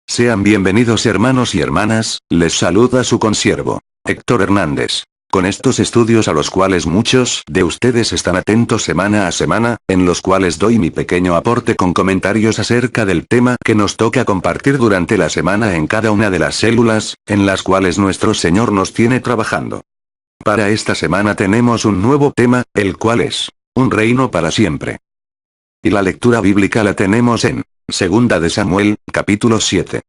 Sean bienvenidos hermanos y hermanas, les saluda su consiervo, Héctor Hernández. Con estos estudios a los cuales muchos de ustedes están atentos semana a semana, en los cuales doy mi pequeño aporte con comentarios acerca del tema que nos toca compartir durante la semana en cada una de las células, en las cuales nuestro Señor nos tiene trabajando. Para esta semana tenemos un nuevo tema, el cual es, un reino para siempre. Y la lectura bíblica la tenemos en, Segunda de Samuel, capítulo 7.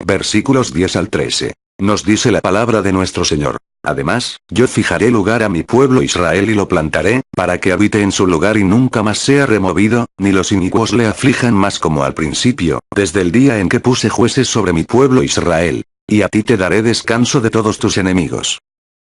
Versículos 10 al 13. Nos dice la palabra de nuestro Señor. Además, yo fijaré lugar a mi pueblo Israel y lo plantaré, para que habite en su lugar y nunca más sea removido, ni los inicuos le aflijan más como al principio, desde el día en que puse jueces sobre mi pueblo Israel. Y a ti te daré descanso de todos tus enemigos.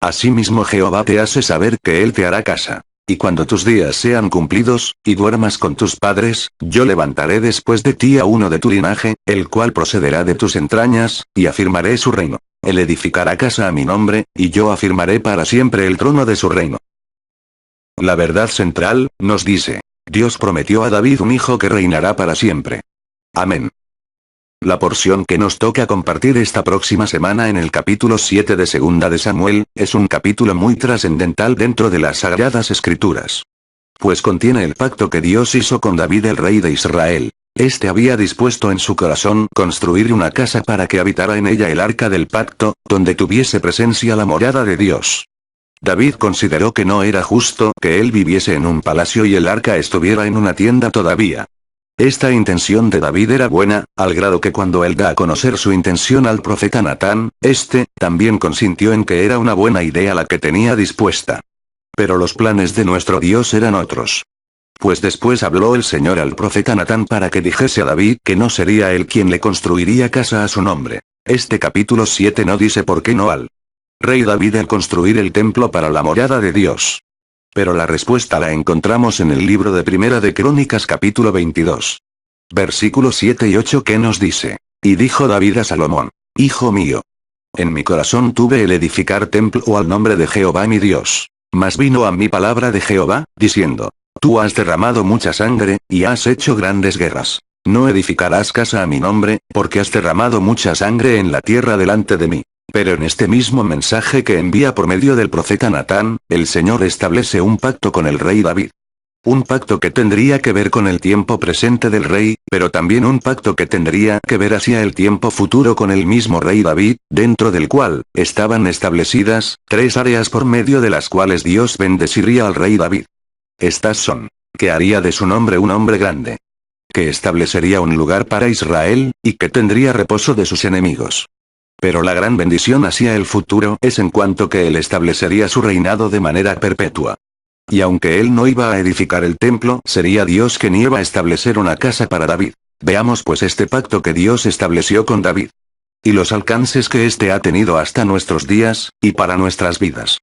Asimismo Jehová te hace saber que Él te hará casa. Y cuando tus días sean cumplidos, y duermas con tus padres, yo levantaré después de ti a uno de tu linaje, el cual procederá de tus entrañas, y afirmaré su reino. Él edificará casa a mi nombre, y yo afirmaré para siempre el trono de su reino. La verdad central, nos dice, Dios prometió a David un hijo que reinará para siempre. Amén. La porción que nos toca compartir esta próxima semana en el capítulo 7 de Segunda de Samuel, es un capítulo muy trascendental dentro de las Sagradas Escrituras. Pues contiene el pacto que Dios hizo con David el rey de Israel. Este había dispuesto en su corazón construir una casa para que habitara en ella el arca del pacto, donde tuviese presencia la morada de Dios. David consideró que no era justo que él viviese en un palacio y el arca estuviera en una tienda todavía. Esta intención de David era buena, al grado que cuando él da a conocer su intención al profeta Natán, este, también consintió en que era una buena idea la que tenía dispuesta. Pero los planes de nuestro Dios eran otros. Pues después habló el Señor al profeta Natán para que dijese a David que no sería él quien le construiría casa a su nombre. Este capítulo 7 no dice por qué no al rey David el construir el templo para la morada de Dios. Pero la respuesta la encontramos en el libro de Primera de Crónicas capítulo 22. Versículos 7 y 8 que nos dice, y dijo David a Salomón, hijo mío, en mi corazón tuve el edificar templo al nombre de Jehová mi Dios. Mas vino a mí palabra de Jehová, diciendo, tú has derramado mucha sangre, y has hecho grandes guerras. No edificarás casa a mi nombre, porque has derramado mucha sangre en la tierra delante de mí. Pero en este mismo mensaje que envía por medio del profeta Natán, el Señor establece un pacto con el rey David. Un pacto que tendría que ver con el tiempo presente del rey, pero también un pacto que tendría que ver hacia el tiempo futuro con el mismo rey David, dentro del cual estaban establecidas tres áreas por medio de las cuales Dios bendeciría al rey David. Estas son, que haría de su nombre un hombre grande, que establecería un lugar para Israel, y que tendría reposo de sus enemigos. Pero la gran bendición hacia el futuro es en cuanto que él establecería su reinado de manera perpetua. Y aunque él no iba a edificar el templo, sería Dios quien iba a establecer una casa para David. Veamos pues este pacto que Dios estableció con David. Y los alcances que éste ha tenido hasta nuestros días, y para nuestras vidas.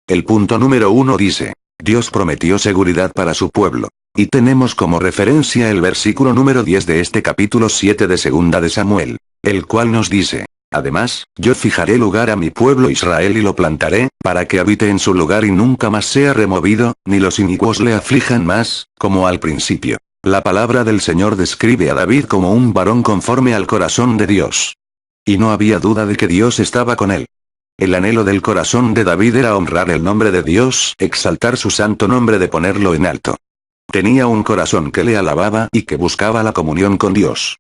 El punto número 1 dice, Dios prometió seguridad para su pueblo. Y tenemos como referencia el versículo número 10 de este capítulo 7 de Segunda de Samuel, el cual nos dice, además, yo fijaré lugar a mi pueblo Israel y lo plantaré, para que habite en su lugar y nunca más sea removido, ni los inicuos le aflijan más, como al principio. La palabra del Señor describe a David como un varón conforme al corazón de Dios. Y no había duda de que Dios estaba con él. El anhelo del corazón de David era honrar el nombre de Dios, exaltar su santo nombre de ponerlo en alto. Tenía un corazón que le alababa y que buscaba la comunión con Dios.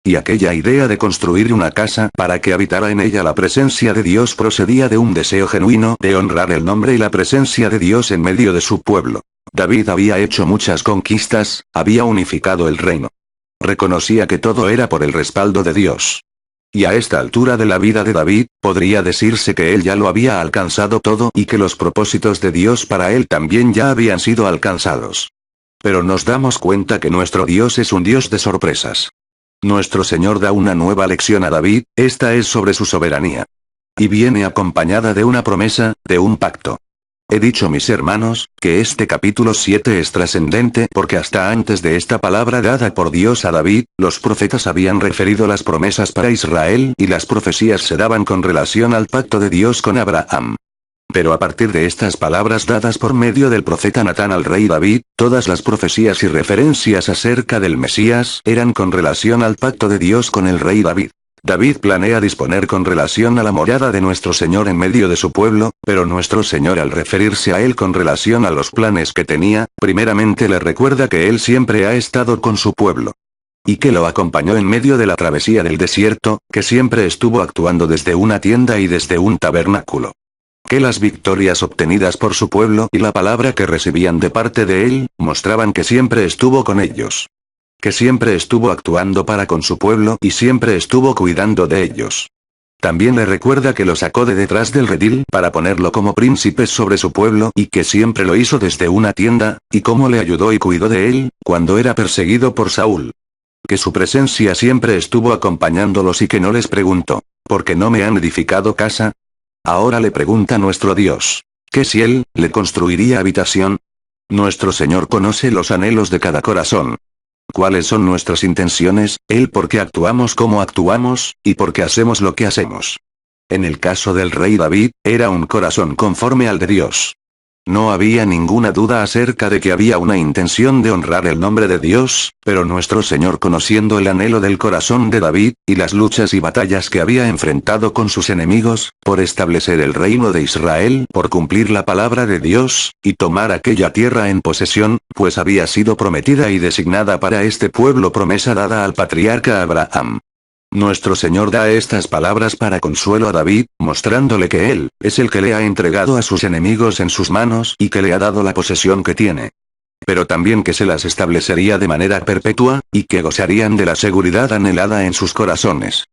Y aquella idea de construir una casa para que habitara en ella la presencia de Dios procedía de un deseo genuino de honrar el nombre y la presencia de Dios en medio de su pueblo. David había hecho muchas conquistas, había unificado el reino. Reconocía que todo era por el respaldo de Dios. Y a esta altura de la vida de David, podría decirse que él ya lo había alcanzado todo y que los propósitos de Dios para él también ya habían sido alcanzados. Pero nos damos cuenta que nuestro Dios es un Dios de sorpresas. Nuestro Señor da una nueva lección a David, esta es sobre su soberanía. Y viene acompañada de una promesa, de un pacto. He dicho mis hermanos, que este capítulo 7 es trascendente porque hasta antes de esta palabra dada por Dios a David, los profetas habían referido las promesas para Israel y las profecías se daban con relación al pacto de Dios con Abraham. Pero a partir de estas palabras dadas por medio del profeta Natán al rey David, todas las profecías y referencias acerca del Mesías eran con relación al pacto de Dios con el rey David. David planea disponer con relación a la morada de nuestro Señor en medio de su pueblo, pero nuestro Señor al referirse a él con relación a los planes que tenía, primeramente le recuerda que él siempre ha estado con su pueblo. Y que lo acompañó en medio de la travesía del desierto, que siempre estuvo actuando desde una tienda y desde un tabernáculo. Que las victorias obtenidas por su pueblo y la palabra que recibían de parte de él, mostraban que siempre estuvo con ellos. Que siempre estuvo actuando para con su pueblo y siempre estuvo cuidando de ellos. También le recuerda que lo sacó de detrás del redil para ponerlo como príncipe sobre su pueblo y que siempre lo hizo desde una tienda, y cómo le ayudó y cuidó de él, cuando era perseguido por Saúl. Que su presencia siempre estuvo acompañándolos y que no les preguntó, ¿por qué no me han edificado casa? Ahora le pregunta nuestro Dios, ¿que si él le construiría habitación? Nuestro Señor conoce los anhelos de cada corazón. ¿Cuáles son nuestras intenciones, él por qué actuamos como actuamos, y por qué hacemos lo que hacemos? En el caso del rey David, era un corazón conforme al de Dios. No había ninguna duda acerca de que había una intención de honrar el nombre de Dios, pero nuestro Señor, conociendo el anhelo del corazón de David, y las luchas y batallas que había enfrentado con sus enemigos, por establecer el reino de Israel, por cumplir la palabra de Dios, y tomar aquella tierra en posesión, pues había sido prometida y designada para este pueblo, promesa dada al patriarca Abraham. Nuestro Señor da estas palabras para consuelo a David, mostrándole que Él es el que le ha entregado a sus enemigos en sus manos y que le ha dado la posesión que tiene. Pero también que se las establecería de manera perpetua, y que gozarían de la seguridad anhelada en sus corazones.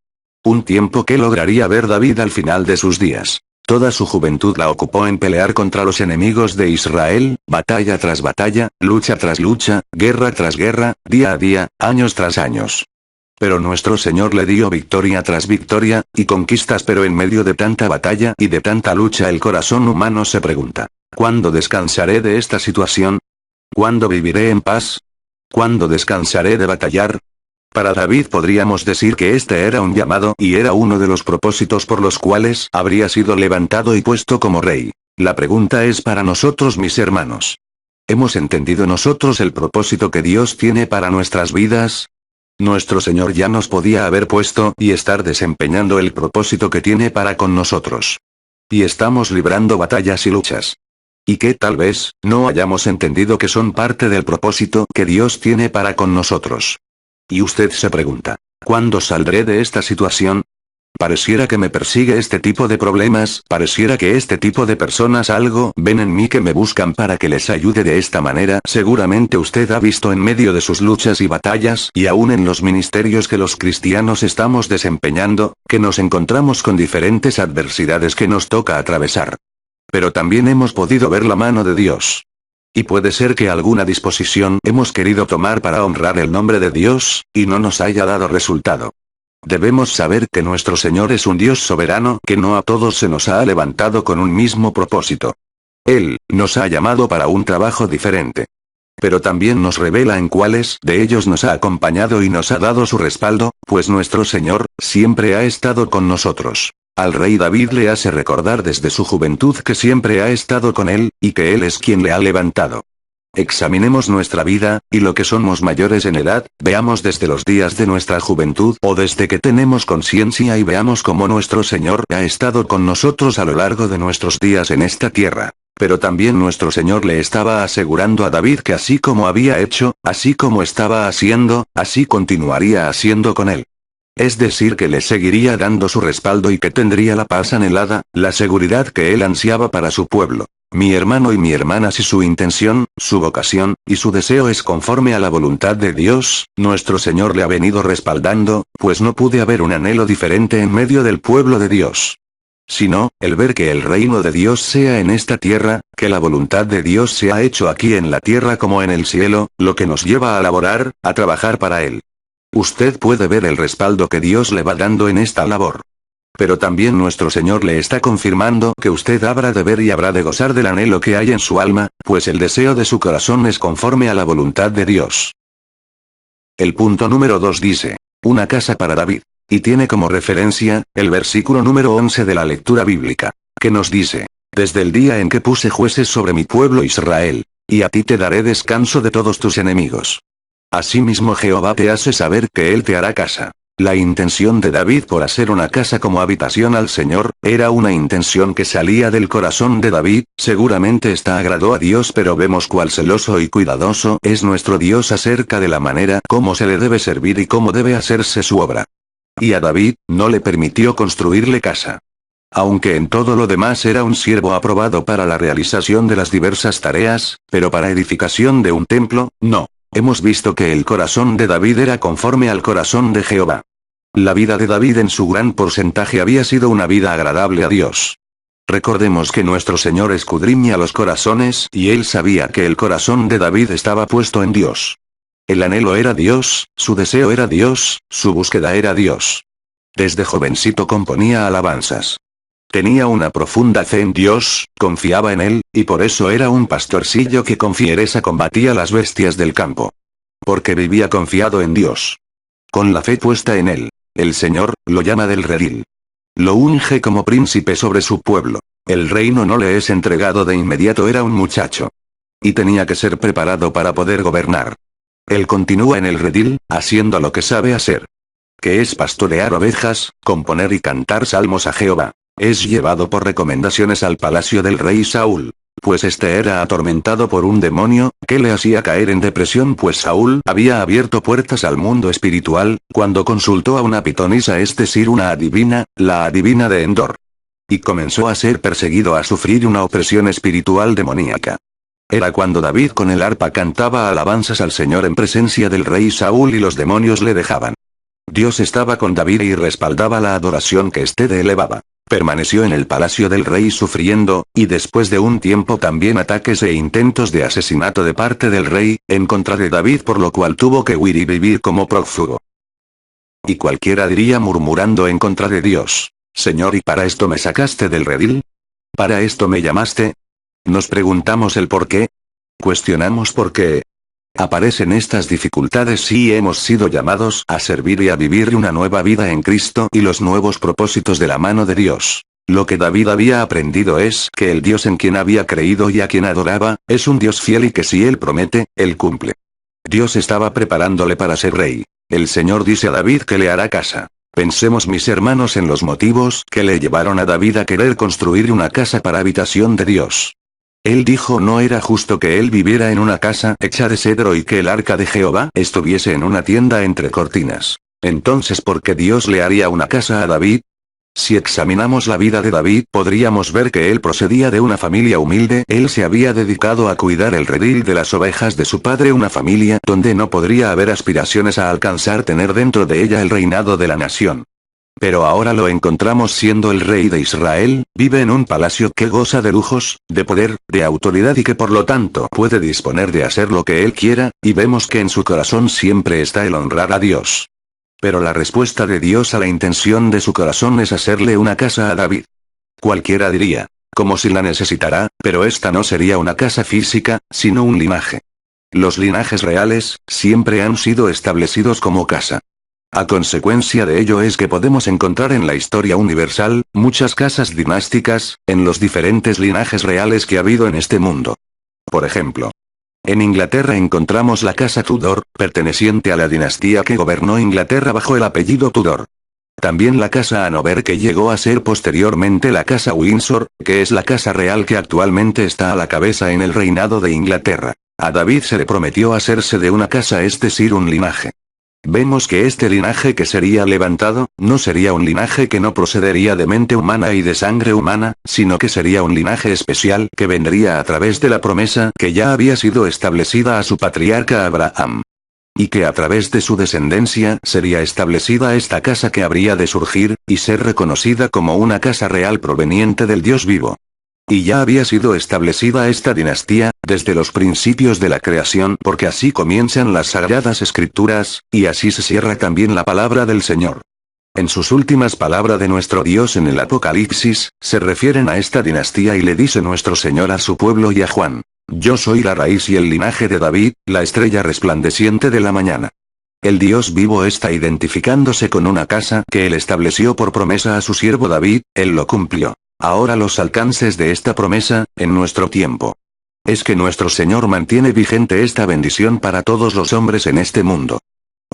Un tiempo que lograría ver David al final de sus días. Toda su juventud la ocupó en pelear contra los enemigos de Israel, batalla tras batalla, lucha tras lucha, guerra tras guerra, día a día, años tras años. Pero nuestro Señor le dio victoria tras victoria, y conquistas, pero en medio de tanta batalla y de tanta lucha el corazón humano se pregunta, ¿cuándo descansaré de esta situación? ¿Cuándo viviré en paz? ¿Cuándo descansaré de batallar? Para David podríamos decir que este era un llamado y era uno de los propósitos por los cuales habría sido levantado y puesto como rey. La pregunta es para nosotros, mis hermanos. ¿Hemos entendido nosotros el propósito que Dios tiene para nuestras vidas? Nuestro Señor ya nos podía haber puesto y estar desempeñando el propósito que tiene para con nosotros. Y estamos librando batallas y luchas. Y que tal vez no hayamos entendido que son parte del propósito que Dios tiene para con nosotros. Y usted se pregunta, ¿cuándo saldré de esta situación? Pareciera que me persigue este tipo de problemas, pareciera que este tipo de personas algo ven en mí que me buscan para que les ayude de esta manera. Seguramente usted ha visto en medio de sus luchas y batallas, y aún en los ministerios que los cristianos estamos desempeñando, que nos encontramos con diferentes adversidades que nos toca atravesar. Pero también hemos podido ver la mano de Dios. Y puede ser que alguna disposición hemos querido tomar para honrar el nombre de Dios, y no nos haya dado resultado. Debemos saber que nuestro Señor es un Dios soberano que no a todos se nos ha levantado con un mismo propósito. Él nos ha llamado para un trabajo diferente. Pero también nos revela en cuáles de ellos nos ha acompañado y nos ha dado su respaldo, pues nuestro Señor siempre ha estado con nosotros. Al rey David le hace recordar desde su juventud que siempre ha estado con él, y que él es quien le ha levantado. Examinemos nuestra vida, y lo que somos mayores en edad, veamos desde los días de nuestra juventud o desde que tenemos conciencia y veamos cómo nuestro Señor ha estado con nosotros a lo largo de nuestros días en esta tierra. Pero también nuestro Señor le estaba asegurando a David que así como había hecho, así como estaba haciendo, así continuaría haciendo con él. Es decir, que le seguiría dando su respaldo y que tendría la paz anhelada, la seguridad que él ansiaba para su pueblo. Mi hermano y mi hermana, si su intención, su vocación, y su deseo es conforme a la voluntad de Dios, nuestro Señor le ha venido respaldando, pues no pude haber un anhelo diferente en medio del pueblo de Dios. Sino, el ver que el reino de Dios sea en esta tierra, que la voluntad de Dios se ha hecho aquí en la tierra como en el cielo, lo que nos lleva a laborar, a trabajar para Él. Usted puede ver el respaldo que Dios le va dando en esta labor. Pero también nuestro Señor le está confirmando que usted habrá de ver y habrá de gozar del anhelo que hay en su alma, pues el deseo de su corazón es conforme a la voluntad de Dios. El punto número 2 dice, una casa para David, y tiene como referencia, el versículo número 11 de la lectura bíblica, que nos dice, Desde el día en que puse jueces sobre mi pueblo Israel. Y a ti te daré descanso de todos tus enemigos. Asimismo Jehová te hace saber que él te hará casa. La intención de David por hacer una casa como habitación al Señor, era una intención que salía del corazón de David, seguramente esta agradó a Dios, pero vemos cuál celoso y cuidadoso es nuestro Dios acerca de la manera como se le debe servir y cómo debe hacerse su obra. Y a David, no le permitió construirle casa. Aunque en todo lo demás era un siervo aprobado para la realización de las diversas tareas, pero para edificación de un templo, no. Hemos visto que el corazón de David era conforme al corazón de Jehová. La vida de David en su gran porcentaje había sido una vida agradable a Dios. Recordemos que nuestro Señor escudriña los corazones y él sabía que el corazón de David estaba puesto en Dios. El anhelo era Dios, su deseo era Dios, su búsqueda era Dios. Desde jovencito componía alabanzas. Tenía una profunda fe en Dios, confiaba en él, y por eso era un pastorcillo que con fiereza combatía las bestias del campo. Porque vivía confiado en Dios. Con la fe puesta en él. El Señor, lo llama del redil. Lo unge como príncipe sobre su pueblo. El reino no le es entregado de inmediato, era un muchacho. Y tenía que ser preparado para poder gobernar. Él continúa en el redil, haciendo lo que sabe hacer. Que es pastorear ovejas, componer y cantar salmos a Jehová. Es llevado por recomendaciones al palacio del rey Saúl. Pues este era atormentado por un demonio, que le hacía caer en depresión, pues Saúl había abierto puertas al mundo espiritual, cuando consultó a una pitonisa, es decir, una adivina, la adivina de Endor. Y comenzó a ser perseguido, a sufrir una opresión espiritual demoníaca. Era cuando David con el arpa cantaba alabanzas al Señor en presencia del rey Saúl y los demonios le dejaban. Dios estaba con David y respaldaba la adoración que éste le elevaba. Permaneció en el palacio del rey sufriendo, y después de un tiempo también ataques e intentos de asesinato de parte del rey, en contra de David, por lo cual tuvo que huir y vivir como prófugo. Y cualquiera diría murmurando en contra de Dios: Señor, ¿y para esto me sacaste del redil? ¿Para esto me llamaste? Nos preguntamos el por qué. Cuestionamos por qué. Aparecen estas dificultades si hemos sido llamados a servir y a vivir una nueva vida en Cristo y los nuevos propósitos de la mano de Dios. Lo que David había aprendido es que el Dios en quien había creído y a quien adoraba, es un Dios fiel y que si Él promete, Él cumple. Dios estaba preparándole para ser rey. El Señor dice a David que le hará casa. Pensemos, mis hermanos, en los motivos que le llevaron a David a querer construir una casa para habitación de Dios. Él dijo: no era justo que él viviera en una casa hecha de cedro y que el arca de Jehová estuviese en una tienda entre cortinas. Entonces, ¿por qué Dios le haría una casa a David? Si examinamos la vida de David, podríamos ver que él procedía de una familia humilde. Él se había dedicado a cuidar el redil de las ovejas de su padre, una familia donde no podría haber aspiraciones a alcanzar tener dentro de ella el reinado de la nación. Pero ahora lo encontramos siendo el rey de Israel, vive en un palacio que goza de lujos, de poder, de autoridad y que por lo tanto puede disponer de hacer lo que él quiera, y vemos que en su corazón siempre está el honrar a Dios. Pero la respuesta de Dios a la intención de su corazón es hacerle una casa a David. Cualquiera diría, como si la necesitará, pero esta no sería una casa física, sino un linaje. Los linajes reales, siempre han sido establecidos como casa. A consecuencia de ello es que podemos encontrar en la historia universal, muchas casas dinásticas, en los diferentes linajes reales que ha habido en este mundo. Por ejemplo, en Inglaterra encontramos la casa Tudor, perteneciente a la dinastía que gobernó Inglaterra bajo el apellido Tudor. También la casa Hanover, que llegó a ser posteriormente la casa Windsor, que es la casa real que actualmente está a la cabeza en el reinado de Inglaterra. A David se le prometió hacerse de una casa, es decir, un linaje. Vemos que este linaje que sería levantado, no sería un linaje que no procedería de mente humana y de sangre humana, sino que sería un linaje especial que vendría a través de la promesa que ya había sido establecida a su patriarca Abraham. Y que a través de su descendencia sería establecida esta casa que habría de surgir, y ser reconocida como una casa real proveniente del Dios vivo. Y ya había sido establecida esta dinastía, desde los principios de la creación, porque así comienzan las sagradas escrituras, y así se cierra también la palabra del Señor. En sus últimas palabras de nuestro Dios en el Apocalipsis, se refieren a esta dinastía y le dice nuestro Señor a su pueblo y a Juan: yo soy la raíz y el linaje de David, la estrella resplandeciente de la mañana. El Dios vivo está identificándose con una casa que él estableció por promesa a su siervo David, él lo cumplió. Ahora los alcances de esta promesa, en nuestro tiempo. Es que nuestro Señor mantiene vigente esta bendición para todos los hombres en este mundo.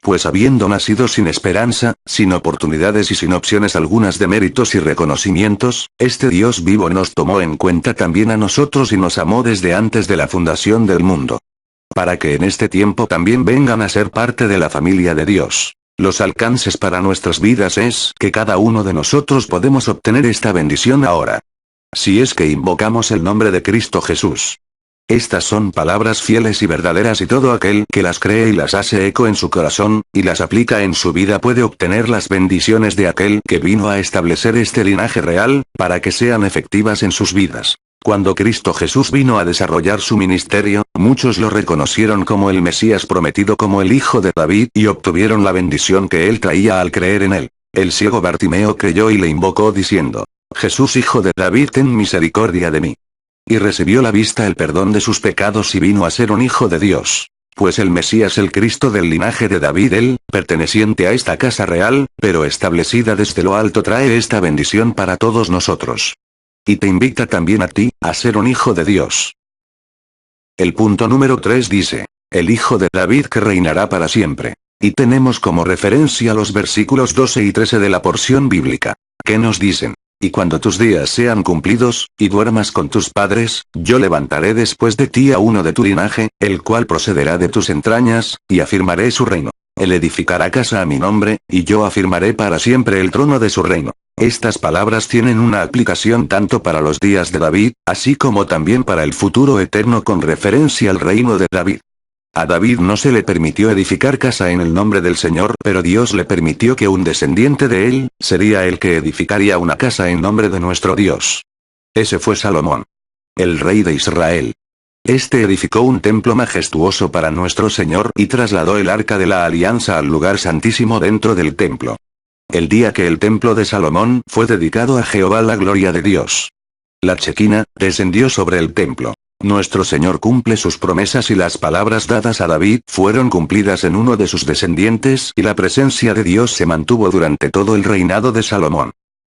Pues habiendo nacido sin esperanza, sin oportunidades y sin opciones algunas de méritos y reconocimientos, este Dios vivo nos tomó en cuenta también a nosotros y nos amó desde antes de la fundación del mundo. Para que en este tiempo también vengan a ser parte de la familia de Dios. Los alcances para nuestras vidas es que cada uno de nosotros podemos obtener esta bendición ahora. Si es que invocamos el nombre de Cristo Jesús. Estas son palabras fieles y verdaderas y todo aquel que las cree y las hace eco en su corazón, y las aplica en su vida puede obtener las bendiciones de aquel que vino a establecer este linaje real, para que sean efectivas en sus vidas. Cuando Cristo Jesús vino a desarrollar su ministerio, muchos lo reconocieron como el Mesías prometido como el Hijo de David y obtuvieron la bendición que él traía al creer en él. El ciego Bartimeo creyó y le invocó diciendo, Jesús Hijo de David ten misericordia de mí. Y recibió la vista el perdón de sus pecados y vino a ser un hijo de Dios. Pues el Mesías el Cristo del linaje de David él, perteneciente a esta casa real, pero establecida desde lo alto trae esta bendición para todos nosotros. Y te invita también a ti, a ser un hijo de Dios. El punto número 3 dice, el Hijo de David que reinará para siempre. Y tenemos como referencia los versículos 12 y 13 de la porción bíblica. ¿Qué nos dicen? Y cuando tus días sean cumplidos, y duermas con tus padres, yo levantaré después de ti a uno de tu linaje, el cual procederá de tus entrañas, y afirmaré su reino. Él edificará casa a mi nombre, y yo afirmaré para siempre el trono de su reino. Estas palabras tienen una aplicación tanto para los días de David, así como también para el futuro eterno con referencia al reino de David. A David no se le permitió edificar casa en el nombre del Señor, pero Dios le permitió que un descendiente de él, sería el que edificaría una casa en nombre de nuestro Dios. Ese fue Salomón, el rey de Israel. Este edificó un templo majestuoso para nuestro Señor y trasladó el arca de la alianza al lugar santísimo dentro del templo. El día que el templo de Salomón fue dedicado a Jehová la gloria de Dios. La Chequina descendió sobre el templo. Nuestro Señor cumple sus promesas y las palabras dadas a David fueron cumplidas en uno de sus descendientes y la presencia de Dios se mantuvo durante todo el reinado de Salomón.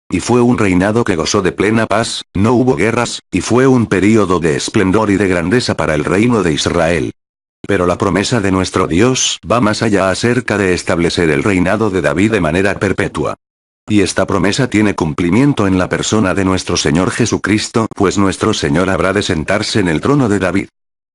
Y fue un reinado que gozó de plena paz, no hubo guerras, y fue un período de esplendor y de grandeza para el reino de Israel. Pero la promesa de nuestro Dios va más allá acerca de establecer el reinado de David de manera perpetua. Y esta promesa tiene cumplimiento en la persona de nuestro Señor Jesucristo, pues nuestro Señor habrá de sentarse en el trono de David.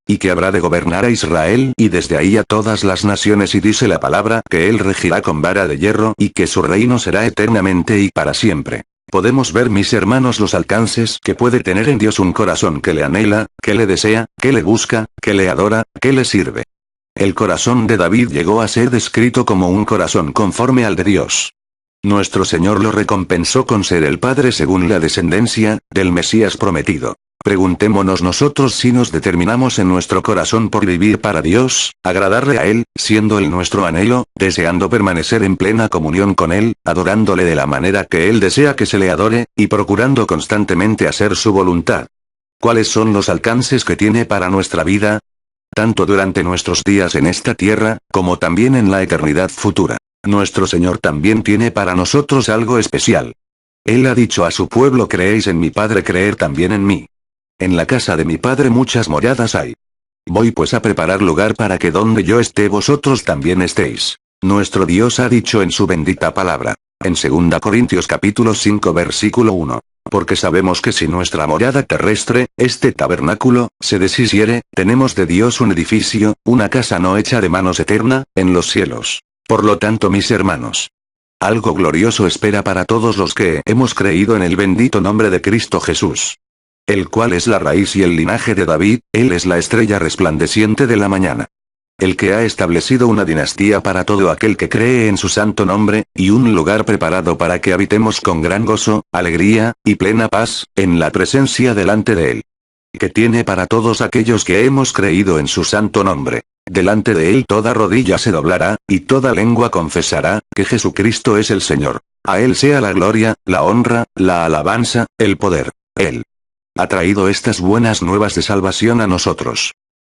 Y que habrá de gobernar a Israel y desde ahí a todas las naciones y dice la palabra que él regirá con vara de hierro y que su reino será eternamente y para siempre. Podemos ver mis hermanos los alcances que puede tener en Dios un corazón que le anhela, que le desea, que le busca, que le adora, que le sirve. El corazón de David llegó a ser descrito como un corazón conforme al de Dios. Nuestro Señor lo recompensó con ser el Padre según la descendencia del Mesías prometido. Preguntémonos nosotros si nos determinamos en nuestro corazón por vivir para Dios, agradarle a Él, siendo Él nuestro anhelo, deseando permanecer en plena comunión con Él, adorándole de la manera que Él desea que se le adore, y procurando constantemente hacer su voluntad. ¿Cuáles son los alcances que tiene para nuestra vida? Tanto durante nuestros días en esta tierra, como también en la eternidad futura. Nuestro Señor también tiene para nosotros algo especial. Él ha dicho a su pueblo: creéis en mi Padre, creer también en mí. En la casa de mi Padre muchas moradas hay. Voy pues a preparar lugar para que donde yo esté vosotros también estéis. Nuestro Dios ha dicho en su bendita palabra. En 2 Corintios capítulo 5 versículo 1. Porque sabemos que si nuestra morada terrestre, este tabernáculo, se deshiciere, tenemos de Dios un edificio, una casa no hecha de manos eterna, en los cielos. Por lo tanto, mis hermanos, algo glorioso espera para todos los que hemos creído en el bendito nombre de Cristo Jesús. El cual es la raíz y el linaje de David, él es la estrella resplandeciente de la mañana. El que ha establecido una dinastía para todo aquel que cree en su santo nombre, y un lugar preparado para que habitemos con gran gozo, alegría, y plena paz, en la presencia delante de él. Que tiene para todos aquellos que hemos creído en su santo nombre. Delante de él toda rodilla se doblará, y toda lengua confesará, que Jesucristo es el Señor. A él sea la gloria, la honra, la alabanza, el poder. Él ha traído estas buenas nuevas de salvación a nosotros.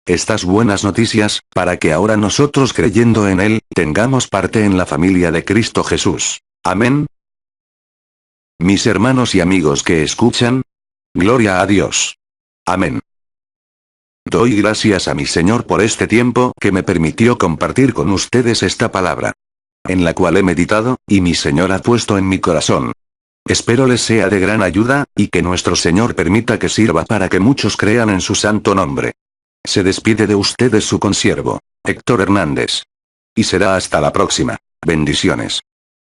Estas buenas noticias, para que ahora nosotros creyendo en él, tengamos parte en la familia de Cristo Jesús. Amén. Mis hermanos y amigos que escuchan. Gloria a Dios. Amén. Doy gracias a mi Señor por este tiempo que me permitió compartir con ustedes esta palabra, en la cual he meditado, y mi Señor ha puesto en mi corazón. Espero les sea de gran ayuda, y que nuestro Señor permita que sirva para que muchos crean en su santo nombre. Se despide de ustedes su consiervo, Héctor Hernández. Y será hasta la próxima. Bendiciones.